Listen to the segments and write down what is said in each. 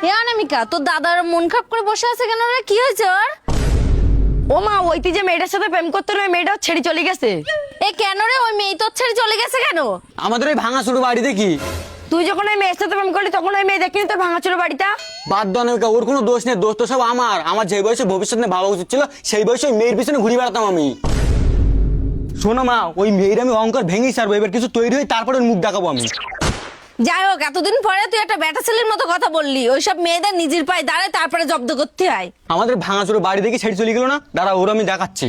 এ অনামিকা, তোর দাদার মন খারাপ করে বসে আছে কেন রে? কি হয়েছে ওর? ও মা, ওই তুই যে মেয়েটার সাথে প্রেম করতে ওই মেয়েটাও ছেড়ে চলে গেছে। এ কেন রে? ওই মেয়ে তোর ছেড়ে চলে গেছে কেন? আমাদের ওই ভাঙাচুরো বাড়িতে কি তুই যখন ওই মেয়ের সাথে প্রেম করলি তখন ওই মেয়ে দেখিনি তোর ভাঙাচোরা বাড়িটা? বাদ দাও অনামিকা, ওর কোনো দোষ নেই, দোষ তো সব আমার যে বয়সে ভবিষ্যৎ নিয়ে ভাবা উচিত ছিল সেই বয়সে ওই মেয়ের পিছনে ঘুরে বেড়াতাম আমি। শোনো মা, ওই মেয়ের আমি অহংকার ভেঙেই ছাড়বো, এবার কিছু তৈরি হয়ে তারপরে ওর মুখ দেখাবো আমি। যাই হোক, এতদিন পরে তুই একটা বেটা ছেলের মতো কথা বললি। ওইসব মেয়েদের নিজের পায়ে দাঁড়ায় তারপরে জব্দ করতে হয়। আমাদের ভাঙাচুরো বাড়ি দেখে ছেড়ে চলে গেল না, দাঁড়া ওর আমি দেখাচ্ছি।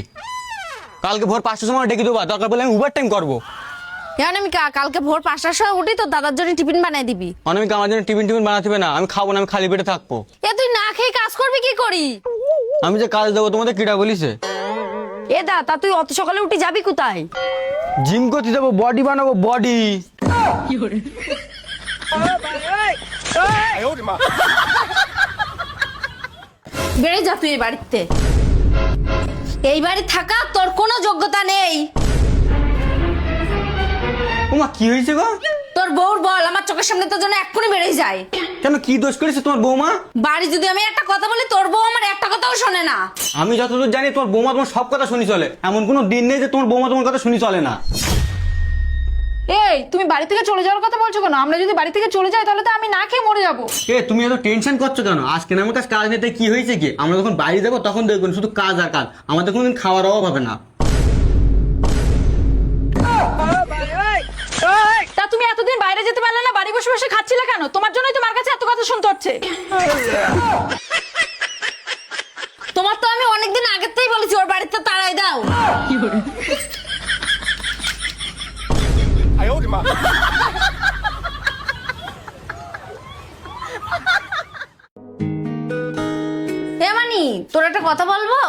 কালকে ভোর 5টার সময় ডেকে দেবো, দরকার পড়লে আমি ওভার টাইম করবো। এ অনামিকা, কালকে ভোর 5টার সময় উঠি তোর দাদার জন্য টিফিন বানাই দিবি। অনামিকা, আমার জন্য টিফিন বানাতে হবে না, আমি খাবো না, আমি খালি পেটে থাকবো। এ তুই না খেয়ে কাজ করবি কি করি? আমি যে কাজ দেবো তোমাদের কিটা বলিছে? এ দা, তা তুই অত সকালে উঠে যাবি কোথায়? জিম করতে যাবো, বডি বানাবো, বডি। বেড়ে যা তুই এই বাড়িতে। এই বাড়ি থাকা তোর কোনো যোগ্যতা নেই। ওমা, কি হয়েছে গো? তোর বউর বল আমার চোখের সামনে তোর জন্য এক্ষুনি বেড়ে যায়। কেন, কি দোষ করেছে তোমার বৌমা? বাড়ি যদি আমি একটা কথা বলি তোর বউ আমার একটা কথাও শোনে না। আমি যতদূর জানি তোমার বৌমা তোমার সব কথা শুনি চলে, এমন কোনো দিন নেই যে তোমার বৌমা তোমার কথা শুনি চলে না। এই তুমি বাড়ি থেকে চলে যাওয়ার কথা বলছো কেন? আমরা যদি বাড়ি থেকে চলে যাই তাহলে তো আমি না খেয়ে মরে যাবো। এ তুমি এত টেনশন করছো কেন? আজকে না আমার কাছে কাজ নিতে কি হয়েছে কি, আমরা যখন বাড়ি যাবো তখন দেখবেন শুধু কাজ আর কাজ, আমাদের কোনোদিন খাওয়ার অভাব হবে না। তা তুমি এতদিন বাইরে যেতে পারলে না, বাড়ি বসে বসে খাচ্ছিলে কেন? তোমার জন্যই তোমার কাছে এত কথা শুনতে হচ্ছে। তোমার তো আমি অনেকদিন আগের থেকেই বলেছি ওর বাড়িতে তাড়াই দাও। এ মানি, তোর একটা কথা বলবো?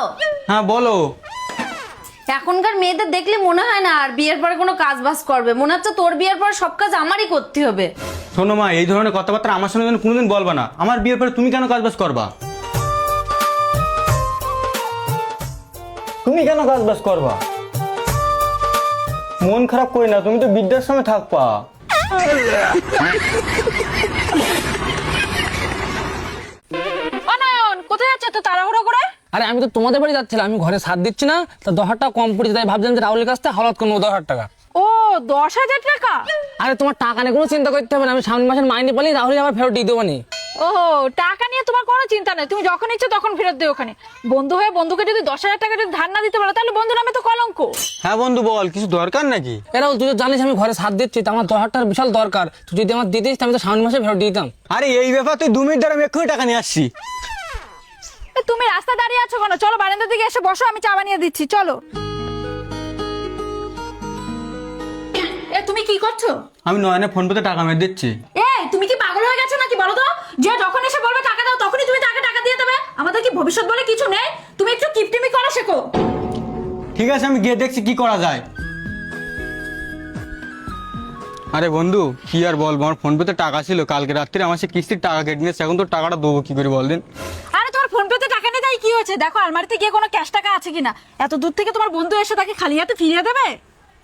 হ্যাঁ বলো। এখনকার মেয়েদের দেখলে মনে হয় না আর বিয়ের পরে কোনো কাজ বাজ করবে, মনে হচ্ছে তোর বিয়ের পর সব কাজ আমারই করতে হবে। শোনো মা, এই ধরনের কথাবার্তা আমার সঙ্গে যেন কোনোদিন বলবা না। আমার বিয়ের পরে তুমি কেন কাজবাজ করবা? তুমি কেন কাজবাজ করবা? মন খারাপ করি না, তুমি তো বিদ্যার সময় থাকবা। অনয়ন, কোথায় যাচ্ছে তো তাড়াহুড়ো করে? আরে আমি তো তোমাদের বাড়ি যাচ্ছিলাম, আমি ঘরে সাথ দিচ্ছি না, তা 10,000 টাকা কম পড়েছে, তাই ভাবছিলাম যে রাহুলের কাছ থেকে হঠাৎ করবো 10,000 টাকা। ও 10,000 টাকা? আরে তোমার টাকা নিয়ে কোনো চিন্তা করতে হবে না, আমি সামনের মাসের মাইনে পেলেই রাহুল আবার ফেরত দিয়ে দেবো নি। ও টাকা নিয়ে তোমার কোনো চিন্তা নেই, তুমি যখন ইচ্ছে তখন ফেরত দিও। ওখানে বন্ধু হয়ে বন্ধুকে যদি 10,000 টাকা যদি ধার না দিতে পারো তাহলে বন্ধু নামে তো কলঙ্ক। হ্যাঁ বন্ধু বল, কিছু দরকার নাকি? এ রাহুল, তুই তো জানিস আমি ঘরে সাথ দিচ্ছি, তা আমার 10,000 টাকার বিশাল দরকার, তুই যদি আমার দিতিস আমি তো সামনের মাসে ফেরত দিয়ে দিতাম। আরে এই ব্যাপার তুই 2 মিনিট ধরে আমি এক্ষুনি টাকা নিয়ে আসছি। তুমি রাস্তা দাঁড়িয়ে আছো কেন? চলো বারান্দার দিকে এসে বসো, আমি চা বানিয়ে দিচ্ছি, চলো। এ তুমি কি করছো? আমি নয়নে ফোন পেতে টাকা মেরে দিচ্ছি। এই তুমি কি পাগল হয়ে গেছো নাকি? বলো তো, যে যখন এসে বলবে টাকা দাও তখনই তুমি তাকে টাকা দিয়ে দেবে? আমাদের কি ভবিষ্যৎ বলে কিছু নেই? তুমি একটু কিপটিমি করা শেখো। ঠিক আছে, আমি গিয়ে দেখছি কি করা যায়। আরে বন্ধু, কি আর বলবো, আমার ফোন পেতে টাকা ছিল, কালকে রাত্রে আমার সে কিস্তির টাকা কেটে নিয়েছে, এখন তো টাকাটা দেবো কি করে বল দিন? আরে তোমার ফোন পেতে টাকা নেই তাই কি হয়েছে? দেখো আলমারিতে গিয়ে কোনো ক্যাশ টাকা আছে কিনা। এত দূর থেকে তোমার বন্ধু এসে তাকে খালি হাতে ফিরিয়ে দেবে?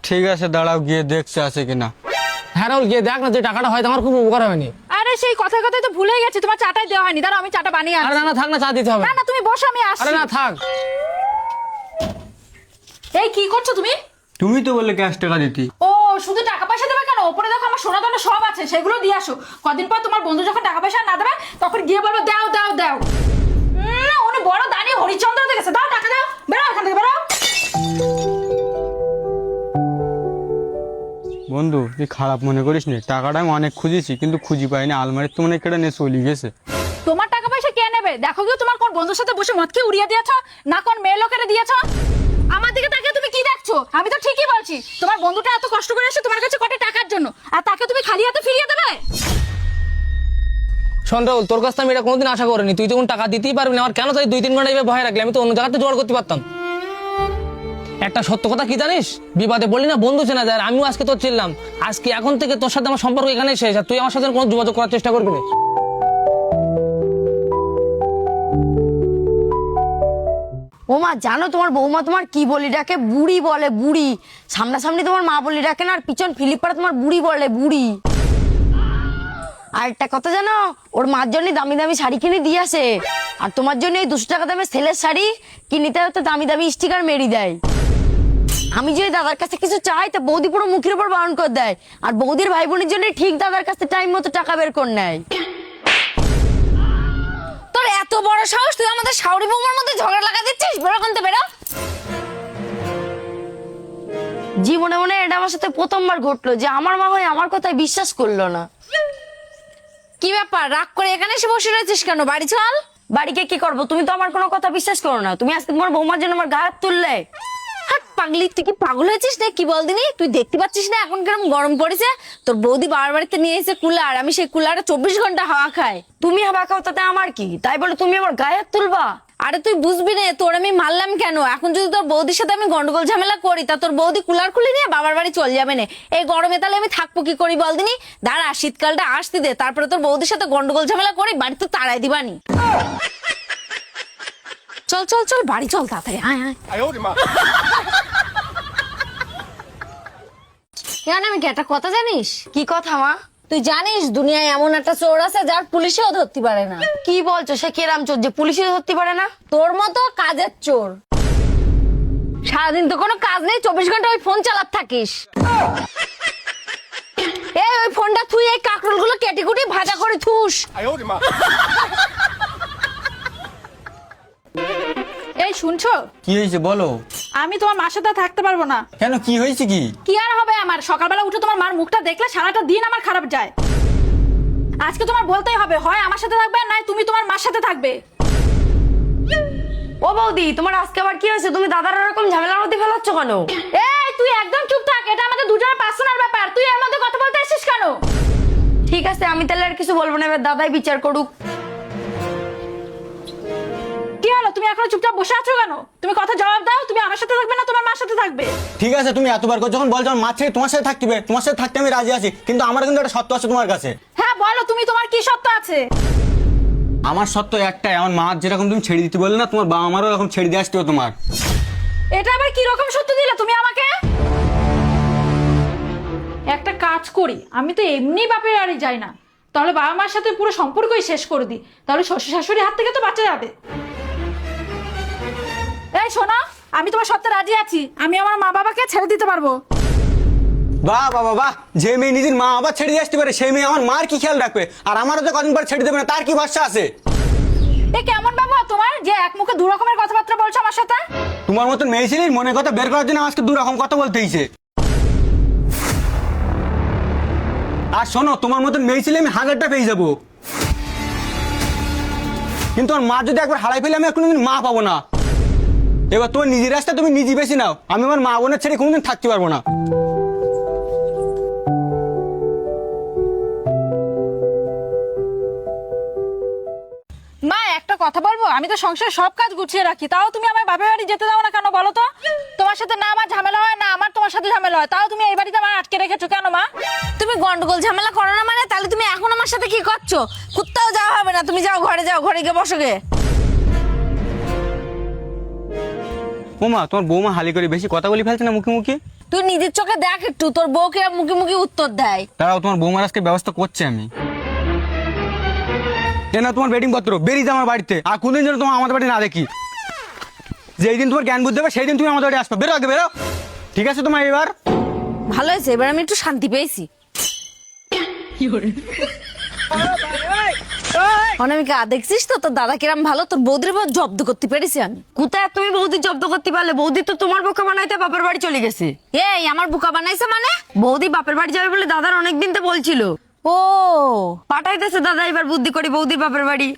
ঠিক আছে দাঁড়াও, গিয়ে দেখছে আছে কিনা। হ্যাঁ রাহুল, গিয়ে দেখ না, যে টাকাটা হয়তো আমার খুব উপকার হয়নি। আরে সেই কথায় কথায় তো ভুলে গেছি, তোমার চাটাই দেওয়া হয়নি। দাঁড়াও আমি চাটা বানিয়ে আরে আনছি। না না, থাক না, চা দিতে হবে। না না তুমি বসো, আমি আরে আসছি। না থাক। এই কি করছো তুমি? তুমি তো বললে ক্যাশ টাকা দিতি। ও শুধু টাকা পয়সা দেবে কেন? ওপরে দেখো আমার সোনা দানা সব আছে, সেগুলো দিয়ে আসো। কদিন পর তোমার বন্ধু যখন টাকা পয়সা না দেবে তখন গিয়ে বলবো দাও দাও দাও। উনি বড় দানি হরিচন্দ্র দেখেছে। দাও টাকা দাও, বেরো এখান থেকে বেরো। বন্ধু তুই খারাপ মনে করিস নি, টাকাটা আমি অনেক খুঁজেছি কিন্তু খুঁজি পাইনি, আলমারির তো মনে কেটে নিয়ে চলে গেছে। তোমার টাকা পয়সা কে নেবে? দেখো গিয়ে তোমার কোন বন্ধুর সাথে বসে মদ খেয়ে উড়িয়ে দিয়েছো, না কোন মেয়ে লোকেরা দিয়েছো। আমার দিকে তাকিয়ে তুমি কি দেখছো? আমি তো ঠিকই বলছি, তোমার বন্ধুটা এত কষ্ট করে এসে তোমার কাছে কত টাকার জন্য, আর তাকে তুমি খালি হাতে ফিরিয়ে দেবে? শোন রাহুল, তোর কাছ থেকে আমি এটা কোনোদিন আশা করিনি, তুই যখন টাকা দিতেই পারবি না, আমার কেন তাই 2-3 ঘন্টা এইভাবে ভয় রাখলে? আমি তো অন্য জায়গাতে জোগাড় করতে পারতাম। একটা সত্য কথা কি জানিস, বিবাদে বললি না বন্ধু চেনা যায়, আর আমিও আজকে তোর চিনলাম। আজকে এখন থেকে তোর সাথে আমার সম্পর্ক এখানেই শেষ, আর তুই আমার সাথে কোনো যোগাযোগ করার চেষ্টা করবি না। ও মা, জানো তোমার বৌমা তোমার কি বলি ডাকে? বুড়ি বলে, বুড়ি। সামনাসামনি তোমার মা বলি ডাকে না, আর পিছন ফিলিপাড়া তোমার বুড়ি বলে, বুড়ি। আর একটা কথা জানো, ওর মার জন্য দামি দামি শাড়ি কিনে দিয়ে আসে, আর তোমার জন্য এই 200 টাকা দামের সেলের শাড়ি কিনিতে হয়তো দামি দামি স্টিকার মেরি দেয়। আমি যদি দাদার কাছে কিছু চাই তা বৌদি পুরো মুখের উপর বারণ করে দেয়, আর বৌদির ভাই বোনের জন্য ঠিক দাদার কাছে টাইম মতো টাকা বের করে নেয়। তোর এত বড় সাহস, তুই আমাদের শাওরি বৌমার মধ্যে ঝগড়া লাগা দিচ্ছিস? বেরো কোনতে বেরো। জীবনে মনে হয় এটা আমার সাথে প্রথমবার ঘটলো যে আমার মা হয় আমার কথায় বিশ্বাস করলো না। কি ব্যাপার, রাগ করে এখানে এসে বসে রয়েছিস কেন? বাড়ি চল। বাড়িকে কি করবো, তুমি তো আমার কোনো কথা বিশ্বাস করো না। তুমি আজকে তোমার বৌমার জন্য আমার গায়ে হাত তুললে। হাট পাগলি, তুই কি পাগল হয়েছিস না কি? বল দিনি, তুই দেখতে পাচ্ছিস না এখন কিরম গরম পড়েছে? তোর বৌদি বাবার বাড়িতে নিয়ে এসে কুলার, আমি সেই কুলারে 24 ঘন্টা হাওয়া খাই। তুমি হাবা খাও তাতে আমার কি? তাই বলে তুমি আমার গায়ে হাত তুলবা? আরে তুই বুঝবি না, তোর আমি মারলাম কেন? এখন যদি তোর বৌদির সাথে আমি গন্ডগোল ঝামেলা করি তা তোর বৌদি কুলার খুলে নিয়ে বাবার বাড়ি চলে যাবে না। এই গরমে তাহলে আমি থাকবো কি করি বল দিনি? দাঁড়া, শীতকালটা আসতে দে, তারপরে তোর বৌদির সাথে গন্ডগোল ঝামেলা করি, বাড়িতে তাড়াই দিবানি। চল চল চল, বাড়ি চল তাড়াতাড়ি, আয় আয়। কেন আমি কি একটা কথা জানিস? কি কথা মা? তুই জানিস দুনিয়ায় এমন একটা চোর আছে যার পুলিশেও ধরতে পারে না? কি বলছো? সে কেরাম চোর যে পুলিশে ধরতে পারে না? তোর মতো কাজের চোর। সারাদিন তো কোনো কাজ নেই, 24 ঘন্টা ওই ফোন চালাত থাকিস। এই ওই ফোনটা তুই এই কাকরোল গুলো কেটে কুটি ভাজা করে থুস। এই শুনছো, কি হয়েছে বলো? আমি তোমার মার সাথে থাকতে পারবো না। কেন, কি হয়েছে কি? কি আর হবে, আমার সকালবেলা উঠে তোমার মার মুখটা দেখলে সারাটা দিন আমার খারাপ যায়। আজকে তোমার বলতেই হবে, হয় আমার সাথে থাকবে নাই তুমি তোমার মার সাথে থাকবে। ও বৌদি, তোমার আজকে আবার কি হয়েছে? তুমি দাদার এরকম ঝামেলার মধ্যে ফেলাচ্ছ কেন? এই তুই একদম চুপ থাক, এটা আমাদের দুজনের পার্সোনাল ব্যাপার, তুই এর মধ্যে কথা বলতে আসিস কেন? ঠিক আছে, আমি তাহলে আর কিছু বলবো না, এবার দাদাই বিচার করুক। কি হলো, তুমি এখনো চুপচাপ বসে আছো কেন? তুমি কথা জবাব দাও, তুমি আমার সাথে থাকবে না তোমার মার সাথে থাকবে? ঠিক আছে, তুমি এতবার করে যখন বলছো আমার মা ছেড়ে তোমার সাথে থাকতে হবে, তোমার সাথে থাকতে আমি রাজি আছি, কিন্তু আমার কিন্তু একটা সত্য আছে তোমার কাছে। হ্যাঁ বলো, তুমি তোমার কি সত্য আছে? আমার সত্য একটাই, আমার মা যেরকম তুমি ছেড়ে দিতে বললে না, তোমার বাবা আমারও এরকম ছেড়ে দিয়ে আসতে হবে তোমার। এটা আবার কি রকম সত্য দিলে তুমি আমাকে? একটা কাজ করি, আমি তো এমনি বাপের বাড়ি যাই না, তাহলে বাবা মার সাথে পুরো সম্পর্কই শেষ করে দিই, তাহলে শ্বশুর শাশুড়ির হাত থেকে তো বাঁচা যাবে। এই শোনো, আমি তোমার সত্যি রাজি আছি, আমি আমার মা বাবাকে ছেড়ে দিতে পারবো। বাহ বাবা বাহ, যে মেয়ে নিজের মা আবার ছেড়ে দিয়ে আসতে পারে সেই মেয়ে আমার মার কি খেয়াল রাখবে, আর আমারও তো কদিন পর ছেড়ে দেবে না, তার কি ভরসা আছে? এ কেমন বাবা তোমার, যে এক মুখে দু রকমের কথাবার্তা বলছো আমার সাথে? তোমার মতন মেয়ে ছিলিস, মনের কথা বের করার জন্য আজকে 2 রকম কথা বলতে হয়েছে। আর শোনো, তোমার মতন মেয়ে ছিলে আমি 1000টা পেয়ে যাবো, কিন্তু আমার মা যদি একবার হারাই ফেলে আমি আর কোনোদিন মা পাবো না। এবার তোমার নিজের রাস্তা তুমি নিজে বেশি নাও, আমি আমার মা বোনের ছেড়ে কোনোদিন থাকতে পারবো না। মা একটা কথা বলবো, আমি তো সংসারে সব কাজ গুছিয়ে রাখি, তাও তুমি আমার বাপের বাড়ি যেতে দাও না কেন বলো তো? তোমার সাথে না আমার ঝামেলা হয় না আমার তোমার সাথে ঝামেলা হয়, তাও তুমি এই বাড়িতে আমার আটকে রেখেছো কেন মা? তুমি গন্ডগোল ঝামেলা করো না মানে? তাহলে তুমি এখন আমার সাথে কি করছো? কোথাও যাওয়া হবে না, তুমি যাও ঘরে, যাও ঘরে গিয়ে বসো গে। ওমা, তোমার বৌমা হালি করে বেশি কথা বলি ফেলছে না মুখে মুখে? তুই নিজের চোখে দেখ একটু, তোর বউকে মুখে মুখে উত্তর দেয়। তারাও তোমার বৌমার আজকে ব্যবস্থা করছে আমি। এ না তোমার বেডিং পত্র, বেরিয়ে যাও আমার বাড়িতে, আর কোনদিন যেন তোমার আমাদের বাড়ি না দেখি। যেই দিন তোমার জ্ঞান বুদ্ধি হবে সেই দিন তুমি আমাদের বাড়ি আসবে। বেরো আগে বেরো, ঠিক আছে তোমার এবার? ভালো হয়েছে, এবার আমি একটু শান্তি পেয়েছি। অনামিকা দেখছিস তো তোর দাদা কিরাম ভালো, তোর বৌদির উপর জব্দ করতে পেরেছি আমি। কোথায় তুমি বৌদি জব্দ করতে পারলে? বৌদি তো তোমার বোকা বানাইতে বাপের বাড়ি চলে গেছে। এই আমার বোকা বানাইছে মানে? বৌদি বাপের বাড়ি যাবে বলে দাদার অনেকদিন তো বলছিল। ও পাঠাইতেছে দাদা এবার বুদ্ধি করে বৌদির বাপের বাড়ি।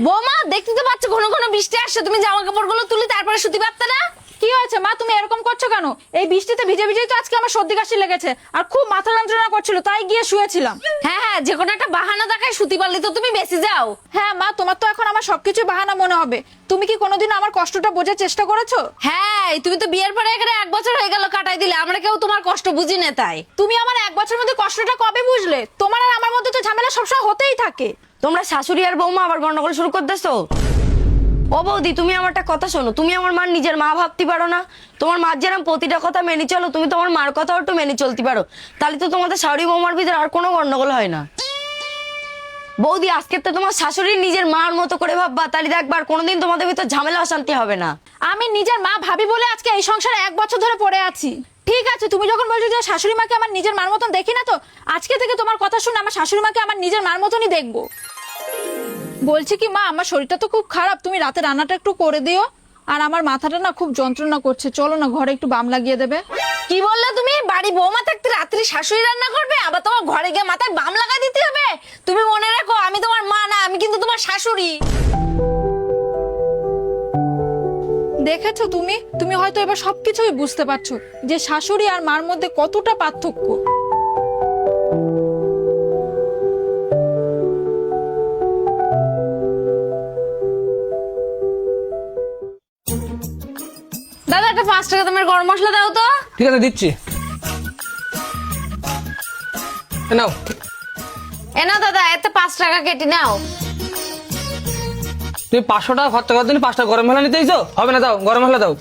বৌমা দেখতে তো পাচ্ছ ঘন ঘন বৃষ্টি আসছে, তুমি জামা কাপড় গুলো তুলে তারপরে শুতে পারতে না? কি হয়েছে মা, তুমি এরকম করছো কেন? এই বৃষ্টিতে ভিজে ভিজেই তো আজকে আমার সর্দি কাশি লেগেছে, আর খুব মাথা যন্ত্রণা করছিল, তাই গিয়ে শুয়েছিলাম। হ্যাঁ হ্যাঁ, যে কোনো একটা বাহানা দেখায় শুতে পারলে তো তুমি বেঁচে যাও। হ্যাঁ মা, তোমার তো এখন আমার সবকিছু বাহানা মনে হবে। তুমি কি কোনোদিন আমার কষ্টটা বোঝার চেষ্টা করেছো? হ্যাঁ, তুমি তো বিয়ের পরে এখানে 1 বছর হয়ে গেল কাটাই দিলে, আমরা কেউ তোমার কষ্ট বুঝি না। তাই তুমি আমার 1 বছরের মধ্যে কষ্টটা কবে বুঝলে? তোমার আর আমার মধ্যে তো ঝামেলা সবসময় হতেই থাকে। তোমরা শাশুড়ি আর বৌমা আবার গন্ডগোল শুরু করতেছো। ও বৌদি, তুমি আমার একটা কথা শোনো, তুমি আমার মার নিজের মা ভাবতে পারো না? তোমার মার যেরকম প্রতিটা কথা মেনে চলো, তুমি তোমার মার কথাও একটু মেনে চলতে পারো, তাহলে তো তোমাদের শাশুড়ি বৌমার ভিতরে আর কোনো গন্ডগোল হয় না। বৌদি, আজকে তো তোমার শাশুড়ি নিজের মার মতো করে ভাববা, তাহলে দেখবা আর কোনোদিন তোমাদের ভিতর ঝামেলা অশান্তি হবে না। আমি নিজের মা ভাবি বলে আজকে এই সংসারে 1 বছর ধরে পড়ে আছি। ঠিক আছে, তুমি যখন বলছো যে শাশুড়ি মাকে আমার নিজের মার মতন দেখি না, তো আজকে থেকে তোমার কথা শুনে আমার শাশুড়ি মাকে আমার নিজের মার মতনই দেখবো। বলছি কি মা, আমার শরীরটা তো খুব খারাপ, তুমি রাতে রান্নাটা একটু করে দিও। আর আমার মাথাটা না খুব যন্ত্রণা করছে, চলো না ঘরে একটু বাম লাগিয়ে দেবে। কি বললে তুমি? বাড়ি বৌমা থাকতে রাত্রি শাশুড়ি রান্না করবে, আবার তোমার ঘরে গিয়ে মাথায় বাম লাগা দিতে হবে? তুমি মনে রাখো, আমি তোমার মা না, আমি কিন্তু তোমার শাশুড়ি। দেখেছো তুমি তুমি হয়তো এবার সবকিছুই বুঝতে পারছো যে শাশুড়ি আর মার মধ্যে কতটা পার্থক্য। দাদা, একটা 5 টাকা দামের গরম মশলা দাও তো। ঠিক আছে, দিচ্ছি। এ নাও। এ না দাদা, এতে 5 টাকা কেটে নাও। তুমি 500 টাকা খরচা করার জন্য 5 টাকা গরম মশলা নিতে চাইছো? হবে না, দাও গরম মশলা দাও।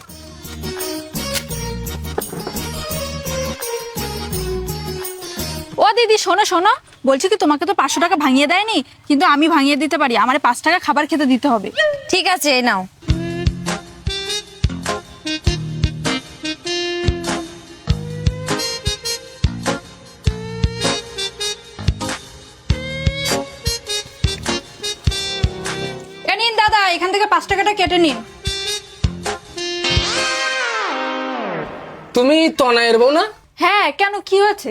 ও দিদি, শোনো শোনো, বলছি কি তোমাকে তো 500 টাকা ভাঙিয়ে দেয়নি, কিন্তু আমি ভাঙিয়ে দিতে পারি। আমার 5 টাকা খাবার খেতে দিতে হবে। ঠিক আছে, এই নাও। এ নিন দাদা, এখান থেকে 5 টাকাটা কেটে নিন। তুমি তনয়ের বউ না? হ্যাঁ, কেন, কি হয়েছে?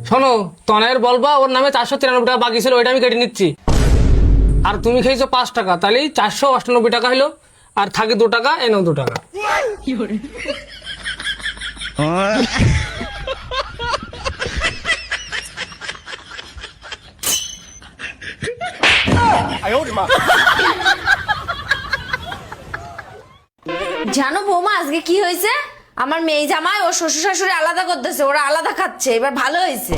শোনো, তনয়ের বলবা ওর নামে 493 টাকা বাকি ছিল, ওইটা আমি কেটে নিচ্ছি। আর তুমি খেয়েছো 5 টাকা, তাহলে 498 টাকা হলো। আর থাকে 2 টাকা, এ নাও 2 টাকা। জানো বৌমা, আজকে কি হয়েছে? আমার মেয়ে জামাই ও শ্বশুর শাশুড়ি আলাদা করতেছে, ওরা আলাদা খাচ্ছে, এবার ভালো হয়েছে।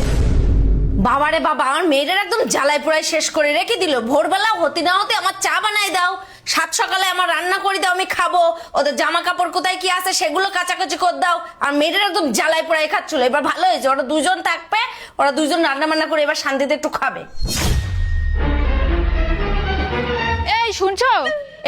বাবারে বাবা, আমার মেয়েটার একদম জ্বালাই পোড়াই শেষ করে রেখে দিল। ভোরবেলা হতে না হতে আমার চা বানাই দাও, 7 সকালে আমার রান্না করে দাও, আমি খাবো। ওদের জামা কাপড় কোথায় কি আছে সেগুলো কাচাকুচি করে দাও। আর মেয়েটার একদম জ্বালাই পোড়াই খাচ্ছিল, এবার ভালো হয়েছে। ওরা 2 জন থাকবে, ওরা 2 জন রান্না বান্না করে এবার শান্তিতে একটু খাবে। এই শুনছো,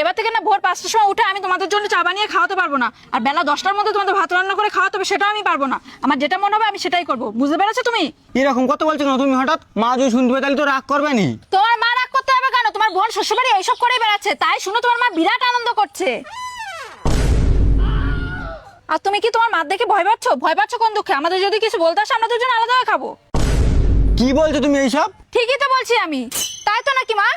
এবার থেকে না ভোর 5টার সময় উঠে আমি তোমাদের জন্য চা বানিয়ে খাওয়াতে পারবো না। আর বেলা 10টার মধ্যে তোমাদের ভাত রান্না করে খাওয়াতে হবে, সেটাও আমি পারবো না। আমার যেটা মনে হবে আমি সেটাই করবো, বুঝতে পেরেছো তুমি? এরকম কথা বলছো কেন তুমি হঠাৎ? মা যদি শুনতে পাই তাহলে তো রাগ করবে নি। তোমার মা রাগ করতে হবে কেন? তোমার বোন শ্বশুরবাড়ি এইসব করেই বেড়াচ্ছে, তাই শুনে তোমার মা বিরাট আনন্দ করছে। আর তুমি কি তোমার মা দেখে ভয় পাচ্ছ? ভয় পাচ্ছ কোন দুঃখে? আমাদের যদি কিছু বলতে আসে আমরা 2 জন আলাদা হয়ে খাবো। কি বলছো তুমি এইসব? ঠিকই তো বলছি আমি, তাই তো নাকি মা?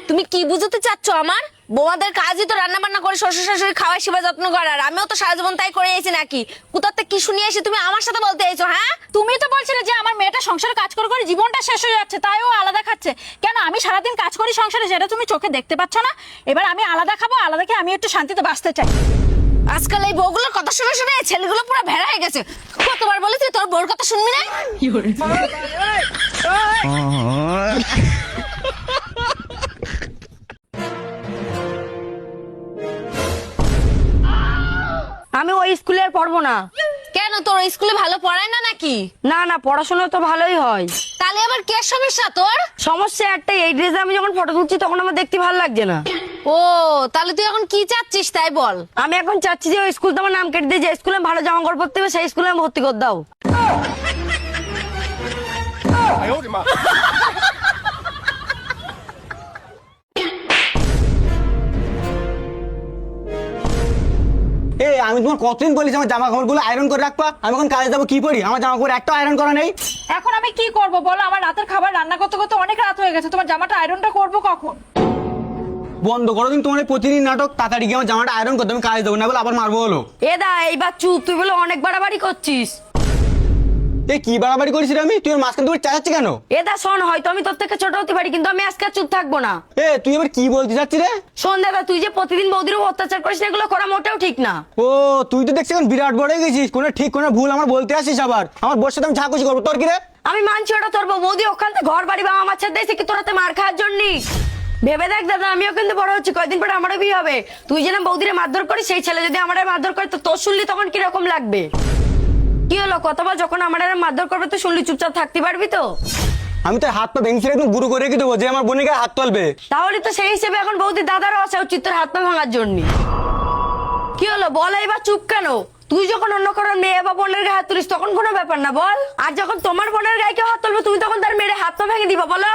তুমি কি বুঝতে চাচ্ছ? আমার বৌমাদের কাজই তো রান্না বান্না করে শ্বশুর শাশুড়ি খাওয়াই সেবা যত্ন করার। আমিও তো সারা জীবন তাই করে এসেছি নাকি? কোথাতে কি শুনিয়ে এসে তুমি আমার সাথে বলতে এসো? হ্যাঁ, তুমি তো বলছিলে যে আমার মেয়েটা সংসারে কাজ করে করে জীবনটা শেষ হয়ে যাচ্ছে, তাই ও আলাদা খাচ্ছে। কেন, আমি সারাদিন কাজ করি সংসারে, সেটা তুমি চোখে দেখতে পাচ্ছ না? এবার আমি আলাদা খাবো, আলাদা খেয়ে আমি একটু শান্তিতে বাঁচতে চাই। আজকাল এই বউগুলোর কথা শুনে শুনে এই ছেলেগুলো পুরো ভেড়া হয়ে গেছে। কতবার বলেছি তোর বউর কথা শুনবি না? আমি ওই স্কুলে আর পড়বো না। কেন, তোর স্কুলে ভালো পড়ায় না নাকি? না না, পড়াশোনা তো ভালোই হয়। তাহলে আবার কে সমস্যা তোর? সমস্যা একটাই, এই ড্রেসে আমি যখন ফটো তুলছি তখন আমার দেখতে ভালো লাগছে না। ও, তাহলে তুই এখন কি চাচ্ছিস তাই বল। আমি এখন চাচ্ছি যে ওই স্কুল তো আমার নাম কেটে দিয়ে, যে স্কুলে ভালো জামা কাপড় পরতে হবে সেই স্কুলে আমি ভর্তি করে দাও। আমি তোমার কতদিন বলেছি আমার জামা কাপড়গুলো আয়রন করে রাখবা? আমি এখন কাজে যাবো, কি পরি? আমার জামা কাপড় একটা আয়রন করা নেই। এখন আমি কি করব বলো? আমার রাতের খাবার রান্না করতে করতে অনেক রাত হয়ে গেছে, তোমার জামাটা আয়রনটা করবো কখন? বন্ধ করো দিন তোমার এই প্রতিদিন নাটক। তাড়াতাড়ি গিয়ে আমার জামাটা আয়রন করতে, আমি কাজে যাবো, না বলে আবার মারবো হলো। এইবার চুপ, তুই বলে অনেক বাড়াবাড়ি করছিস। কি বাড়াবাড়ি করেছি রে আমি? তুই ওর মাঝখান তুমি চাচ্ছি কেন? শোন, হয়তো আমি তোর থেকে ছোট হতে পারি, কিন্তু আমি আজকে আর চুপ থাকবো না। তুই এবার কি বলতে চাচ্ছি রে? শোন দাদা, তুই যে প্রতিদিন বৌদির উপর অত্যাচার করিস না, এগুলো করা মোটেও ঠিক না। ও, তুই তো দেখছি এখন বিরাট বড় হয়ে গেছিস, কোনো ঠিক কোনো ভুল আমার বলতে আসিস। আবার আমার বোর সাথে আমি যা খুশি করবো, তোর কি রে? আমি মানছি ওটা তোর বৌদি ওখান থেকে ঘর বাড়ি বা আমার সাথে এসে কি তোরাতে মার খাওয়ার জন্য। ভেবে দেখ দাদা, আমিও কিন্তু বড় হচ্ছি, কয়েকদিন পরে আমারও বিয়ে হবে। তুই যেন বৌদিরে মারধর করিস, সেই ছেলে যদি আমার মারধর করে তো তোর শুনলি তখন কিরকম লাগবে? কি হলো, কতবার যখন আমার মারধর করবে তুই শুনলি চুপচাপ থাকতে পারবি তো? আমি তো হাত পা ভেঙে একদম গুরু করে রেখে দেবো যে আমার বোনের গায়ে হাত তুলবে। তাহলে তো সেই হিসেবে এখন বৌদির দাদারও আসা উচিত তোর হাত পা ভাঙার জন্য। কি হলো বল, এবার চুপ কেন? তুই যখন অন্য কারোর মেয়ে বা বোনের গায়ে হাত তুলিস তখন কোনো ব্যাপার না বল, আর যখন তোমার বোনের গায়ে কেউ হাত তুলবে তুমি তখন তার মেয়ের হাত পা ভেঙে দিবা বলো?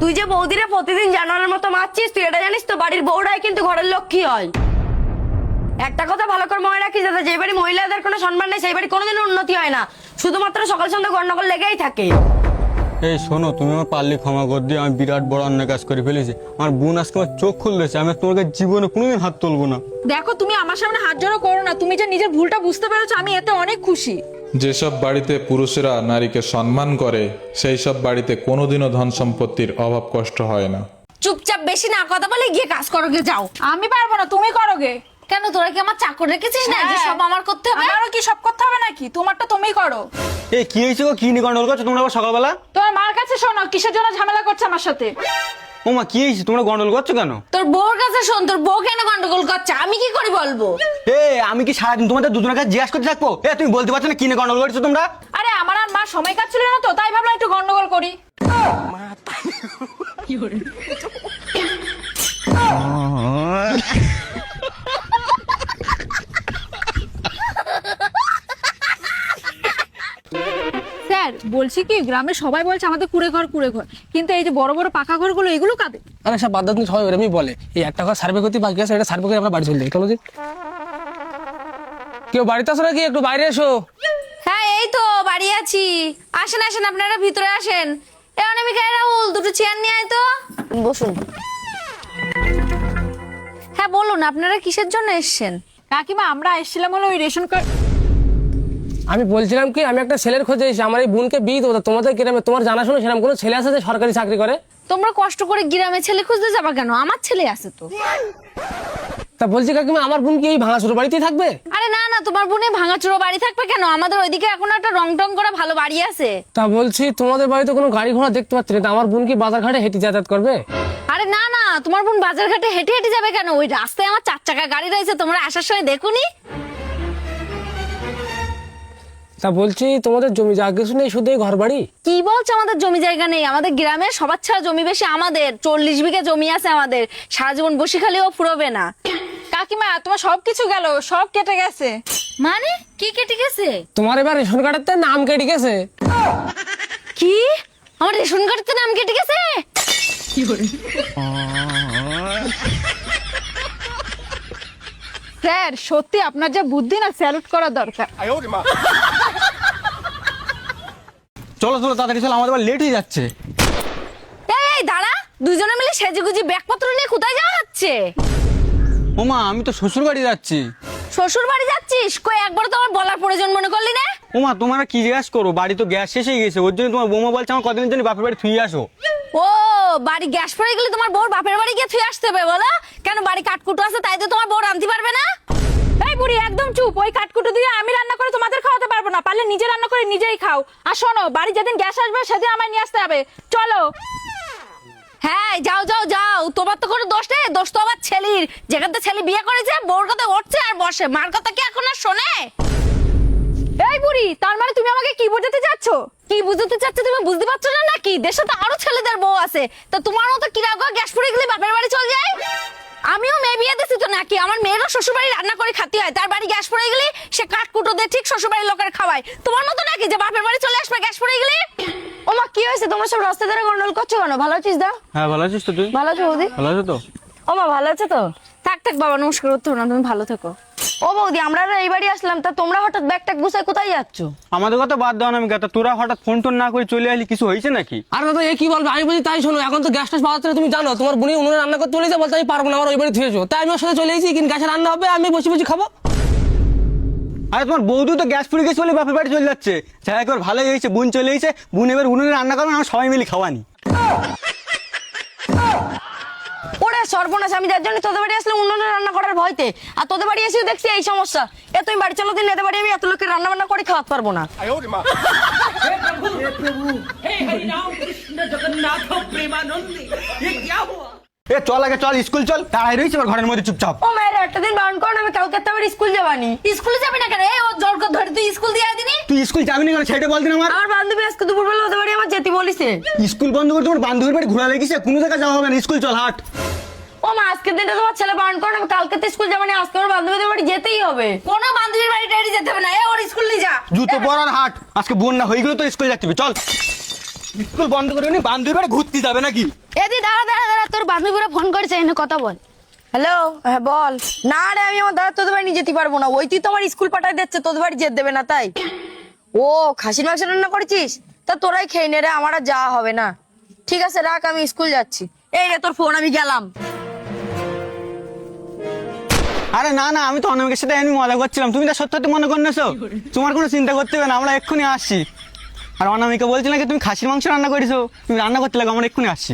তুই যে বৌদিরে প্রতিদিন জানোয়ারের মতো মারছিস, তুই এটা জানিস তো বাড়ির বউরাই কিন্তু ঘরের লক্ষ্মী হয়। একটা কথা ভালো করে মনে রাখিস দাদা, যে বাড়ি মহিলাদের কোনো সম্মান নেই সেই বাড়ি কোনোদিনও উন্নতি হয় না, শুধুমাত্র সকাল সন্ধ্যা গন্ডগোল লেগেই থাকে। এই শোনো, তুমি আমার পারলে ক্ষমা করে দিয়ে, আমি বিরাট বড় অন্যায় কাজ করে ফেলেছি। আমার বোন আজকে আমার চোখ খুলতেছে, আমি তোমাকে জীবনে কোনোদিন হাত তুলবো না। দেখো তুমি আমার সামনে হাত জড়ো করো না, তুমি যে নিজের ভুলটা বুঝতে পেরেছো আমি এতে অনেক খুশি। যেসব বাড়িতে পুরুষেরা নারীকে সম্মান করে সেই সব বাড়িতে কোনোদিনও ধন সম্পত্তির অভাব কষ্ট হয় না। চুপচাপ বেশি না কথা বলে গিয়ে কাজ করো গে, যাও। আমি পারবো না, তুমি করোগে। কেন, তোরা কি আমার চাকর রেখেছিস না যে সব আমার করতে হবে? আমারও কি সব করতে হবে নাকি? তোমারটা তুমিই করো। এই কি হয়েছে গো, কি নিয়ে গন্ডগোল করছো তোমরা আবার সকালবেলা? তোমার মার কাছে শোনো কিসের জন্য ঝামেলা করছে আমার সাথে। ও মা, কি হয়েছে, তোমরা গন্ডগোল করছো কেন? তোর বউর কাছে শোন, তোর বউ কেন গন্ডগোল করছে, আমি কি করে বলবো? আমি কি সারাদিন তোমাদের দুজনের কাছে জিজ্ঞাসা করতে থাকবো? তুমি বলতে পারছো না কি নিয়ে গন্ডগোল করছো তোমরা? আরে আমার আর মা সময় কাটছিল না তো, তাই ভাবলাম একটু গন্ডগোল করি। স্যার বলছি কি, গ্রামে সবাই বলছে আমাদের কুড়ে ঘর, কিন্তু এই যে বড় বড় পাকা ঘরগুলো এগুলো কাদের? আরে সব বাদ দিন, সবাই এরকমই বলে। এই একটা ঘর সার্ভে করতে বাকি আছে, এটা সার্ভে করে আমরা বাড়ি চলে যাই। চলো যে, কেউ বাড়িতে আসো নাকি? একটু বাইরে এসো। হ্যাঁ এই তো বাড়ি আছি, আসেন আসেন আপনারা ভিতরে আসেন। এ অনামিকা, রাহুল, দুটো চেয়ার নিয়ে আয় তো। বসুন। হ্যাঁ বলুন, আপনারা কিসের জন্য এসেছেন? কাকিমা আমরা এসেছিলাম হলো ওই রেশন কার্ড। আমি বলছিলাম কি, আমি একটা ছেলের খোঁজে এসেছি, আমার এই বোনকে বিয়ে দেবো। তোমাদের গ্রামে তোমার জানাশোনা সেরকম কোনো ছেলে আছে যে সরকারি চাকরি করে? তোমরা কষ্ট করে গ্রামে ছেলে খুঁজতে যাবা কেন? আমার ছেলে আছে তো। তা বলছি কাকিমা, আমার বোন কি এই ভাঙাচোর বাড়িতেই থাকবে? আরে না না, তোমার বোনে ভাঙাচোরা বাড়ি থাকবে কেন? আমাদের ওইদিকে এখন একটা রং টং করা ভালো বাড়ি আছে। তা বলছি তোমাদের বাড়িতে কোনো গাড়ি ঘোড়া দেখতে পাচ্ছি না, তা আমার বোন কি বাজার ঘাটে হেঁটে যাতায়াত করবে? আরে না না, তোমার বোন বাজার ঘাটে হেঁটে হেঁটে যাবে কেন? ওই রাস্তায় আমার 4 চাকা গাড়ি রয়েছে, তোমরা আসার সময় দেখুনি? তা বলছি তোমাদের জমি জায়গা কিছু নেই, শুধু এই ঘর বাড়ি? কি বলছো আমাদের জমি জায়গা নেই? আমাদের গ্রামে সবার ছাড়া জমি বেশি আমাদের, 40 বিঘা জমি আছে আমাদের, সারা জীবন বসে খালিও ফুরোবে না। কাকিমা তোমার সবকিছু গেল, সব কেটে গেছে। মানে কি কেটে গেছে? তোমার এবার রেশন কার্ডের নাম কেটে গেছে। কি? আমার রেশন কার্ডের নাম কেটে গেছে? স্যার সত্যি আপনার যে বুদ্ধি না, স্যালুট করা দরকার। চলো চলো তাড়াতাড়ি চলো, আমাদের লেট হয়ে যাচ্ছে। এই দাঁড়া, দুজনে মিলে সেজেগুজি ব্যাগপত্র নিয়ে কোথায় যাওয়া হচ্ছে? ও মা, আমি তো শ্বশুর বাড়ি যাচ্ছি। শ্বশুর বাড়ি যাচ্ছিস? কই একবার তো আমার বলার প্রয়োজন মনে করলি না? ও মা, তোমরা কি জিজ্ঞাসা করো? বাড়ি তো গ্যাস শেষ হয়ে গেছে, ওর জন্য তোমার বৌমা বলছে আমার কতদিন জন্য বাপের বাড়ি থুয়ে আসো। ও বাড়ি গ্যাস পড়ে গেলে তোমার বউর বাপের বাড়ি গিয়ে থুয়ে আসতে হবে বলো? কেন, বাড়ি কাঠকুটো আছে তাই তো তোমার বউ রাঁধতে পারবে না? এই বুড়ি একদম চুপ, ওই কাঠকুটো দিয়ে আমি রান্না করে তোমাদের খাওয়াতে পারবো না, পারলে নিজে রান্না করে নিজেই খাও। আর শোনো, বাড়ি যেদিন গ্যাস আসবে সেদিন আমায় নিয়ে আসতে হবে, চলো। হ্যাঁ যাও যাও যাও, তোমার তো কোনো দোষ নেই, দোষ তো আমার ছেলের। যেখানে ছেলে বিয়ে করেছে বউর কথা উঠছে আর বসে, মার কথা কি এখন আর শোনে? এই বুড়ি, তার মানে তুমি আমাকে কি বোঝাতে চাচ্ছ? কি বুঝতে চাচ্ছে তুমি বুঝতে পারছো না নাকি? দেশে তো আরো ছেলেদের বউ আছে, তা তোমার মতো কিরাগো গ্যাস পড়ে গেলে বাপের বাড়ি চলে যায়? আমিও মেয়ে বিয়ে দিছি তো নাকি? আমার মেয়েরও শ্বশুর বাড়ি রান্না করে খাতে হয়, তার বাড়ি গ্যাস পড়ে গেলে সে কাঠকুটো দিয়ে ঠিক শ্বশুর বাড়ির লোকের খাওয়ায়। তোমার মতো নাকি যে বাপের বাড়ি চলে আসবে গ্যাস পড়ে গেলে? ও মা, কি হয়েছে? তোমার সব রাস্তা ধরে গন্ডগোল করছো কেন? ভালো আছিস দা? হ্যাঁ ভালো আছিস তো তুই? ভালো আছো বৌদি? ভালো আছো তো? ও মা ভালো আছে তো? থাক থাক বাবা, নমস্কার করতে হবে না, তুমি ভালো থেকো। ও বৌদি, আমরা এই বাড়ি আসলাম, তা তোমরা হঠাৎ ব্যাগ ট্যাগ গুছাই কোথায় যাচ্ছ? আমাদের কথা বাদ দাও না, আমি কথা, তোরা হঠাৎ ফোন টোন না করে চলে আসলি, কিছু হয়েছে নাকি? আর দাদা এ কি বলবে, আমি বলি তাই শোনো। এখন তো গ্যাস টাস পাওয়া যাচ্ছে না, তুমি জানো। তোমার বোনই উনুনে রান্না করতে চলে যায়, বলতে আমি পারবো না, আমার ওই বাড়ি থুয়েছো। তাই আমি ওর সাথে চলে এসেছি, কিন্তু গ্যাসে রান্না হবে, আমি বসে বসে খাবো। আরে তোমার বৌদি তো গ্যাস পুড়ে গেছে বলে বাপের বাড়ি চলে যাচ্ছে। যা একবার ভালোই হয়েছে, বোন চলে এসেছে, বোন এবার উনুনে রান্না করবে, আমরা সবাই মিলে খাওয়ানি। ওরে সর্বনাশ, আমি যার জন্য তোদের বাড়ি আসলাম উনুনে রান্না করার ভয়তে, আর তোদের বাড়ি এসেও দেখছি এই সমস্যা। তুমি বাড়ি চলো দিন, এদের বাড়ি আমি এত লোকের রান্না বান্না করে খাওয়াতে পারবো না। এ চল আগে চল স্কুল চল, তাড়াই রয়েছে আমার ঘরের মধ্যে চুপচাপ। ও মায়ের একটা দিন বারণ করো না, আমি কালকে তো আবার স্কুল যাবানি। স্কুলে যাবি না কেন? ও জোর করে ধরে তুই স্কুল দিয়ে দিনি। তুই স্কুল যাবি না কেন সেটা বল দিন আমার। আমার বান্ধবী আজকে দুপুরবেলা ওদের বাড়ি আমার যেতে বলিছে। স্কুল বন্ধ করে তোমার বান্ধবীর বাড়ি ঘোরা লেগেছে, কোনো জায়গায় যাওয়া হবে না, স্কুল চল হাট। ও মা, আজকের দিনটা তোমার ছেলে বারণ করো না, আমি কালকে তো স্কুল যাবানি, আজকে আমার বান্ধবীদের বাড়ি যেতেই হবে। কোনো বান্ধবীর বাড়ি টাড়ি যেতে হবে না, ওর স্কুল নিয়ে যা। জুতো পরার হাট, আজকে বন্যা হয়ে গেল তো স্কুল যাচ্ছি, চল। স্কুল বন্ধ করে নি বান্ধবীর বাড়ি ঘুরতে যাবে নাকি? এদি দাঁড়া দাঁড়া দাঁড়া, তোর বান্ধবীরা ফোন করেছে, এনে কথা বল। হ্যালো, হ্যাঁ বল। না রে, আমি আমার দাদা তোদের বাড়ি নিয়ে যেতে পারবো না, ওই তুই তোমার স্কুল পাঠাই দিচ্ছে, তোদের বাড়ি যেতে দেবে না তাই। ও খাসির মাংস রান্না করেছিস, তা তোরাই খেয়ে নে রে, আমার আর যাওয়া হবে না। ঠিক আছে রাখ, আমি স্কুল যাচ্ছি। এই রে তোর ফোন, আমি গেলাম। আরে না না, আমি তো অনামিকের সাথে এমনি মজা করছিলাম, তুমি তো সত্যি সত্যি মনে করছো, তোমার কোনো চিন্তা করতে হবে না, আমরা এক্ষুনি আসছি। আর অনামিকা বলছি নাকি তুমি খাসির মাংস রান্না করেছো, তুমি রান্না করতে লাগো, আমরা এক্ষুনি আসছি।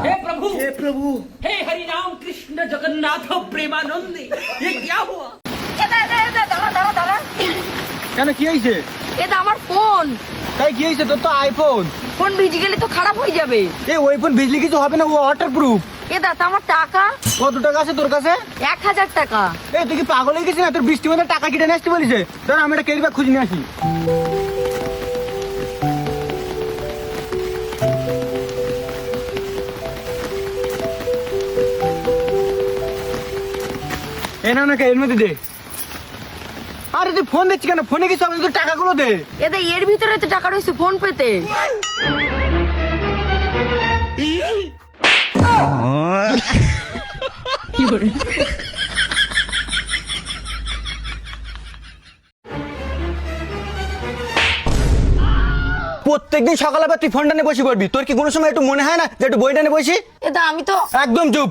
हे प्रभु हे हरि राम कृष्ण जगन्नाथ प्रेमानंद ये क्या हुआ? দাঁড়া দাঁড়া দাঁড়া, কেন কি হয়েছে? এটা আমার ফোন। তাই কি হয়েছে? তোর তো আইফোন। ফোন ভিজে গেলে তো খারাপ হয়ে যাবে। ওই ফোন বিজলি কিছু হবে না, ও ওয়াটার প্রুফ। দাদা আমার টাকা। কত টাকা আছে তোর কাছে? 1000 টাকা। তুই কি পাগল হয়ে গেছিস না? তোর বৃষ্টি মধ্যে টাকা কেটে নিয়ে আসতে বলিছে, ধর আমি একটা ক্যারি ব্যাগ খুঁজে নিয়ে আসি। না না, এর মধ্যে দে। আরে তুই ফোন দিচ্ছি কেন? ফোনে কিছু হবে, তোর টাকাগুলো দে। এর ভিতরে তো টাকা রয়েছে ফোন পেতে। প্রত্যেকদিন সকালবেলা তুই ফোনটা নিয়ে বসে পড়বি, তোর কি কোনো সময় একটু মনে হয় না যে একটু বইটা নিয়ে বসি? আমি তো একদম চুপ,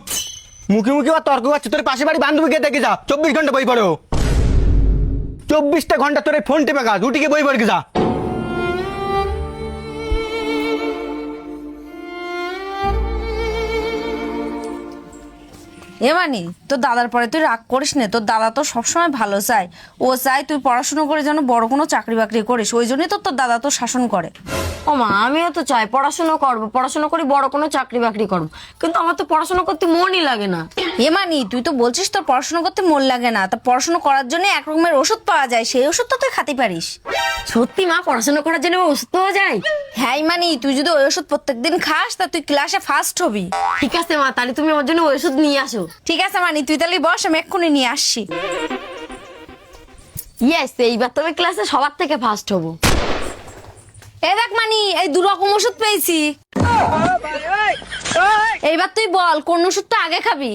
মুখে মুখে আর তর্ক করছিস। তোর পাশে বাড়ি বান্ধবীকে দেখে যা, 24 ঘন্টা বই পড়ো, 24টা ঘন্টা তোর এই ফোন টেপে কাজ, উঠিকে বই পড়ে যা। এমানি, তোর দাদার পরে তুই রাগ করিস না, তোর দাদা তো সবসময় ভালো চায়, ও চায় তুই পড়াশোনা করে যেন বড় কোনো চাকরি বাকরি করিস, ওই জন্যই তো তোর দাদা তো শাসন করে। ও মা, আমিও তো চাই পড়াশোনা করবো, পড়াশোনা করি বড় কোনো চাকরি বাকরি করবো, কিন্তু আমার তো পড়াশোনা করতে মনই লাগে না। এমানি, তুই তো বলছিস তোর পড়াশোনা করতে মন লাগে না, তা পড়াশোনা করার জন্য এক রকমের ওষুধ পাওয়া যায়, সেই ওষুধ তো তুই খেতে পারিস। সত্যি মা, পড়াশোনা করার জন্য ওষুধ পাওয়া যায়? হ্যাঁ ইমানি, তুই যদি ওই ওষুধ প্রত্যেকদিন খাস তা তুই ক্লাসে ফার্স্ট হবি। ঠিক আছে মা, তাহলে তুমি আমার জন্য ওষুধ নিয়ে আসো। ঠিক আছে মানি, তুই তাহলে বস, আমি এক্ষুনি নিয়ে আসছি। ইয়েস, এইবার তো আমি ক্লাসে সবার থেকে ফার্স্ট হবো। দেখ মানি, এই 2 রকম ওষুধ পেয়েছি, এইবার তুই বল কোন ওষুধটা আগে খাবি।